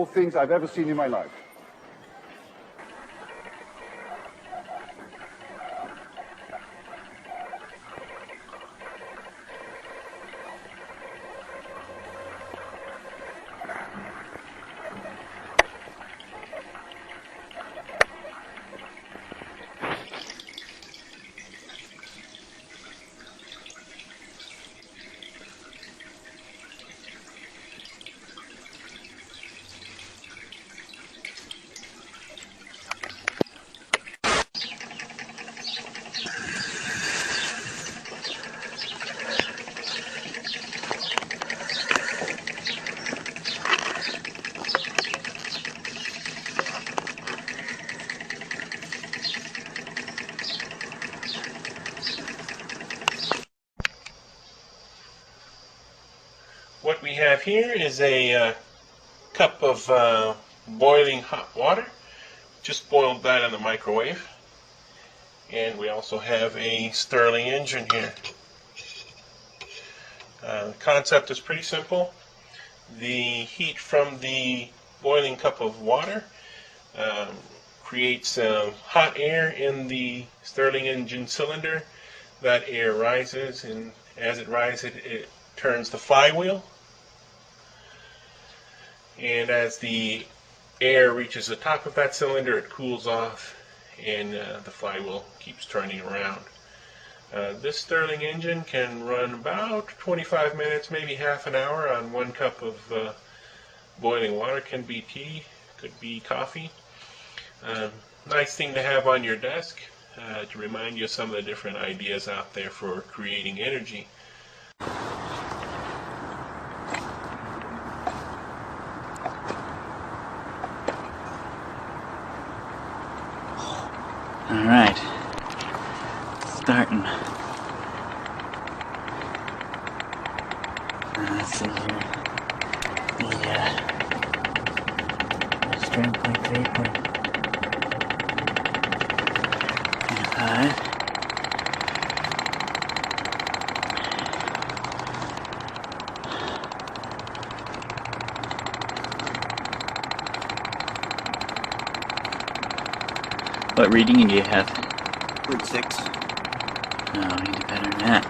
things I've ever seen in my life. What we have here is a cup of boiling hot water. Just boiled that in the microwave. And we also have a Stirling engine here. The concept is pretty simple. The heat from the boiling cup of water creates hot air in the Stirling engine cylinder. That air rises, and as it rises, it turns the flywheel. And as the air reaches the top of that cylinder, it cools off, and the flywheel keeps turning around. This Stirling engine can run about 25 minutes, maybe half an hour on 1 cup of boiling water. Can be tea, could be coffee. Nice thing to have on your desk to remind you of some of the different ideas out there for creating energy. All right, starting. Let's see here. The stream point 3.5. What reading do you have? 0.6. No, you do better than that.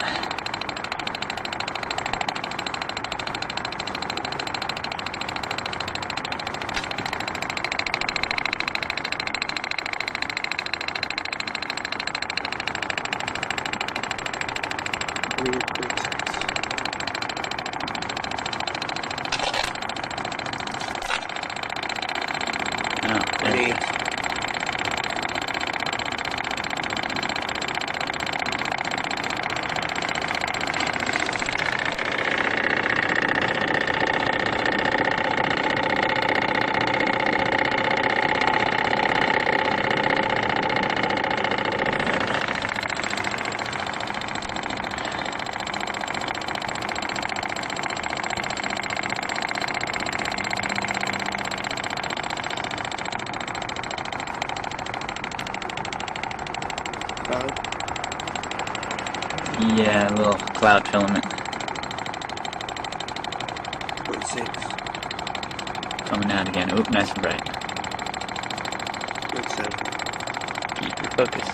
Oh, there you go. Yeah, a little cloud filament. 0.6. Coming out again. Oop, nice and bright. 0.7. Keep your focus.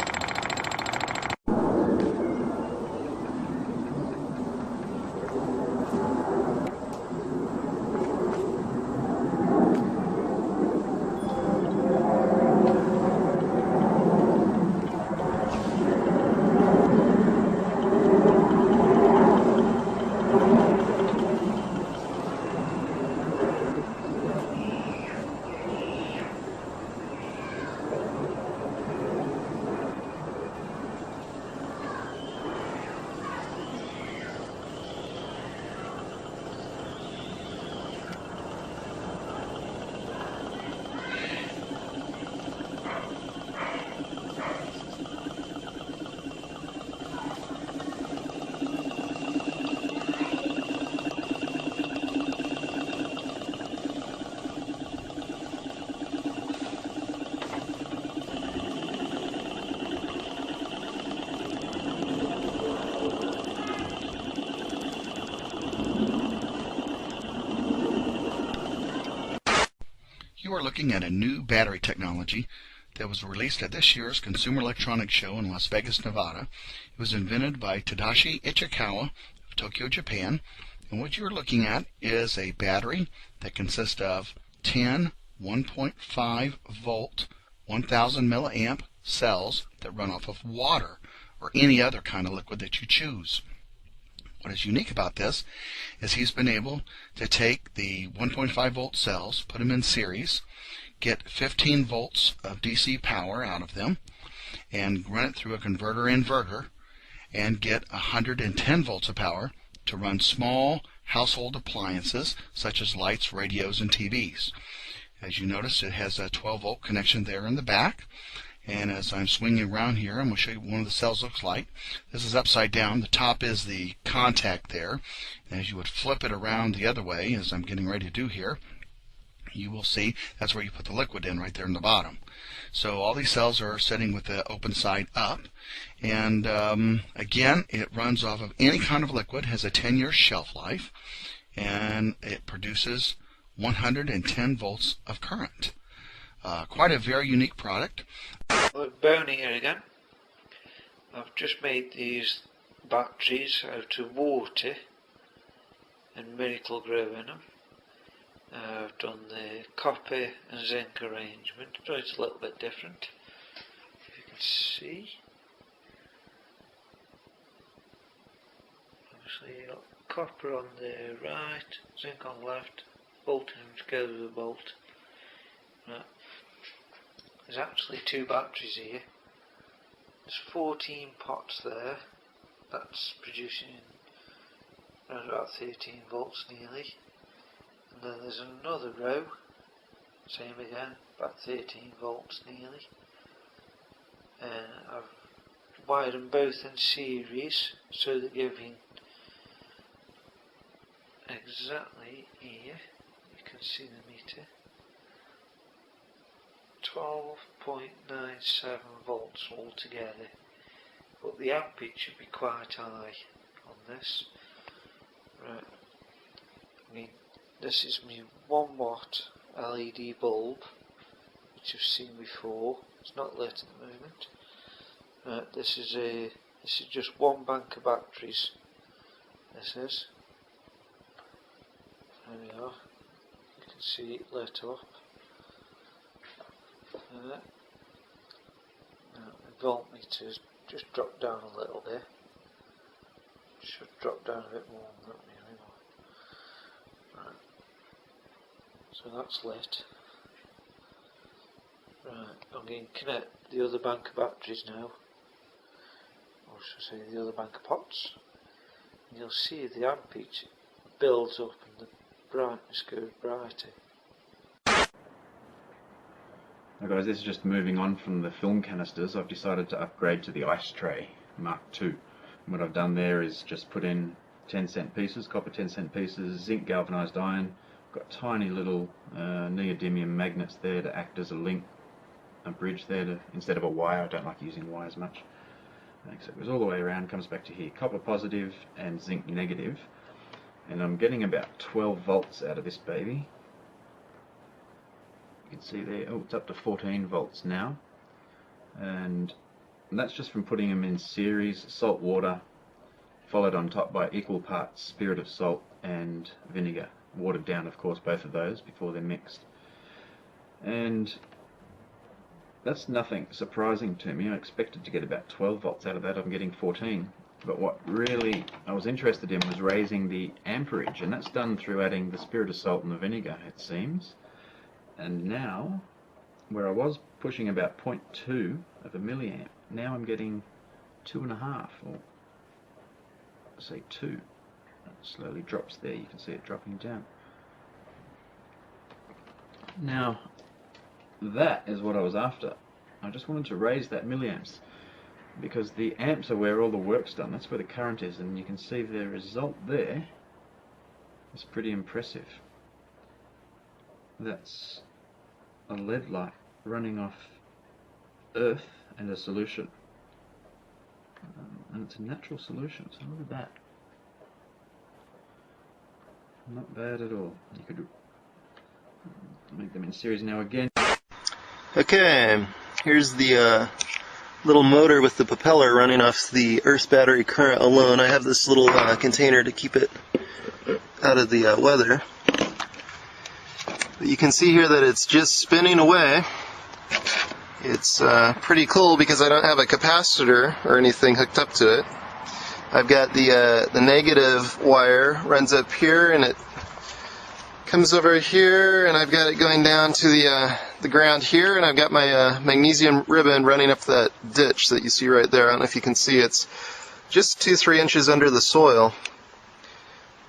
You are looking at a new battery technology that was released at this year's Consumer Electronics Show in Las Vegas, Nevada. It was invented by Tadashi Ichikawa of Tokyo, Japan. And what you're looking at is a battery that consists of 10 1.5 volt 1000 milliamp cells that run off of water or any other kind of liquid that you choose. What is unique about this is he's been able to take the 1.5 volt cells, put them in series, get 15 volts of DC power out of them, and run it through a converter inverter, and get 110 volts of power to run small household appliances such as lights, radios, and TVs. As you notice, it has a 12 volt connection there in the back. And as I'm swinging around here, I'm going to show you what one of the cells looks like. This is upside down. The top is the contact there. And as you would flip it around the other way, as I'm getting ready to do here, you will see that's where you put the liquid in, right there in the bottom. So all these cells are sitting with the open side up. And again, it runs off of any kind of liquid, has a 10-year shelf life, and it produces 110 volts of current. Quite a very unique product. Look, Boney here again. I've just made these batteries out of water and Miracle Grow in them. I've done the copper and zinc arrangement, so it's a little bit different. If you can see. Obviously you've got copper on the right, zinc on the left, bolting them together with a bolt. Right. There's actually two batteries here. There's 14 pots there. That's producing around about 13 volts nearly. And then there's another row, same again, about 13 volts nearly. And I've wired them both in series so they're giving exactly here, you can see the meter, 12.97 volts altogether, but the ampage should be quite high on this. Right, I mean, this is my 1 watt LED bulb, which you've seen before. It's not lit at the moment. Right, this is just one bank of batteries. This is. There we are. You can see it lit up. Now, the voltmeter's just dropped down a little bit. Should drop down a bit more than that really. Right. So that's lit. Right, I'm going to connect the other bank of batteries now. Or should I say the other bank of pots. And you'll see the ampage builds up and the brightness goes brighter. Now guys, this is just moving on from the film canisters. I've decided to upgrade to the ice tray Mark II. And what I've done there is just put in 10-cent pieces, copper 10-cent pieces, zinc galvanized iron. Got tiny little neodymium magnets there to act as a link, a bridge there to, instead of a wire. I don't like using wires much. So it goes all the way around, comes back to here. Copper positive and zinc negative. And I'm getting about 12 volts out of this baby. You can see there, oh, it's up to 14 volts now. And that's just from putting them in series, salt water, followed on top by equal parts spirit of salt and vinegar. Watered down, of course, both of those before they're mixed. And that's nothing surprising to me. I expected to get about 12 volts out of that. I'm getting 14. But what really I was interested in was raising the amperage, and that's done through adding the spirit of salt and the vinegar, it seems. And now, where I was pushing about 0.2 of a milliamp, now I'm getting 2.5, or say 2. It slowly drops there. You can see it dropping down. Now, that is what I was after. I just wanted to raise that milliamps, because the amps are where all the work's done. That's where the current is, and you can see the result there is pretty impressive. That's a LED light running off earth and a solution, and it's a natural solution, so look at that. Not bad at all. You could make them in series now again. Okay, here's the little motor with the propeller running off the Earth's battery current alone. I have this little container to keep it out of the weather. But you can see here that it's just spinning away. It's pretty cool because I don't have a capacitor or anything hooked up to it. I've got the negative wire runs up here and it comes over here, and I've got it going down to the ground here, and I've got my magnesium ribbon running up that ditch that you see right there. I don't know if you can see, it's just 2-3 inches under the soil.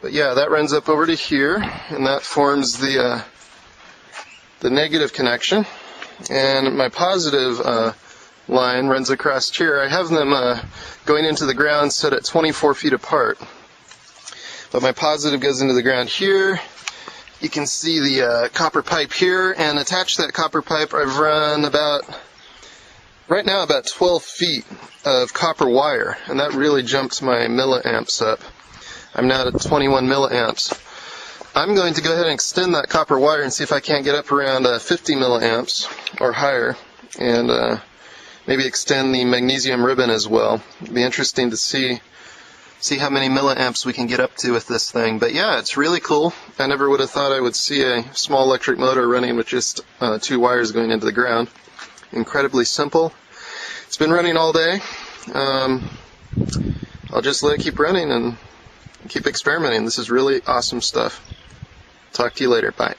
But yeah, that runs up over to here, and that forms the negative connection. And my positive line runs across here. I have them going into the ground set at 24 feet apart. But my positive goes into the ground here. You can see the copper pipe here, and attached to that copper pipe I've run right now about 12 feet of copper wire, and that really jumps my milliamps up. I'm now at 21 milliamps. I'm going to go ahead and extend that copper wire and see if I can't get up around 50 milliamps or higher, and maybe extend the magnesium ribbon as well. It'd be interesting to see how many milliamps we can get up to with this thing. But yeah, it's really cool. I never would have thought I would see a small electric motor running with just 2 wires going into the ground. Incredibly simple. It's been running all day. I'll just let it keep running and keep experimenting. This is really awesome stuff. Talk to you later. Bye.